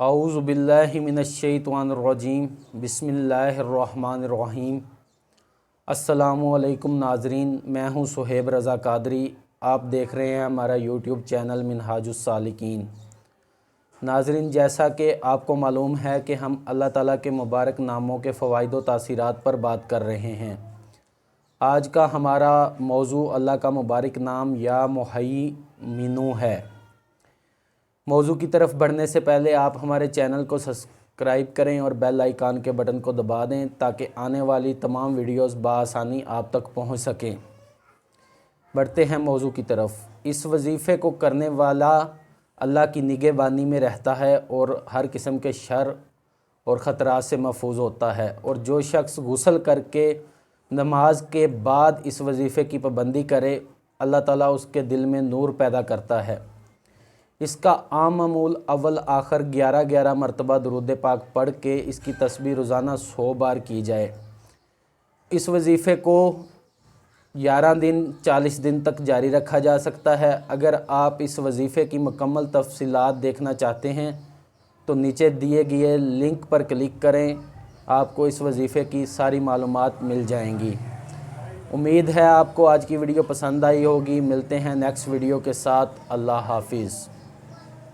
اعوذ باللہ من الشیطان الرجیم بسم اللہ الرحمن الرحیم۔ السلام علیکم ناظرین، میں ہوں صہیب رضا قادری۔ آپ دیکھ رہے ہیں ہمارا یوٹیوب چینل منہاج السالکین۔ ناظرین، جیسا کہ آپ کو معلوم ہے کہ ہم اللہ تعالیٰ کے مبارک ناموں کے فوائد و تاثیرات پر بات کر رہے ہیں۔ آج کا ہمارا موضوع اللہ کا مبارک نام یا مہیمن ہے۔ موضوع کی طرف بڑھنے سے پہلے آپ ہمارے چینل کو سبسکرائب کریں اور بیل آئیکن کے بٹن کو دبا دیں تاکہ آنے والی تمام ویڈیوز بآسانی آپ تک پہنچ سکیں۔ بڑھتے ہیں موضوع کی طرف۔ اس وظیفے کو کرنے والا اللہ کی نگہبانی میں رہتا ہے اور ہر قسم کے شر اور خطرات سے محفوظ ہوتا ہے، اور جو شخص غسل کر کے نماز کے بعد اس وظیفے کی پابندی کرے، اللہ تعالیٰ اس کے دل میں نور پیدا کرتا ہے۔ اس کا عام معمول اول آخر 11 مرتبہ درود پاک پڑھ کے اس کی تسبیح روزانہ 100 بار کی جائے۔ اس وظیفے کو 11 دن 40 دن تک جاری رکھا جا سکتا ہے۔ اگر آپ اس وظیفے کی مکمل تفصیلات دیکھنا چاہتے ہیں تو نیچے دیے گئے لنک پر کلک کریں، آپ کو اس وظیفے کی ساری معلومات مل جائیں گی۔ امید ہے آپ کو آج کی ویڈیو پسند آئی ہوگی۔ ملتے ہیں نیکسٹ ویڈیو کے ساتھ۔ اللہ حافظ۔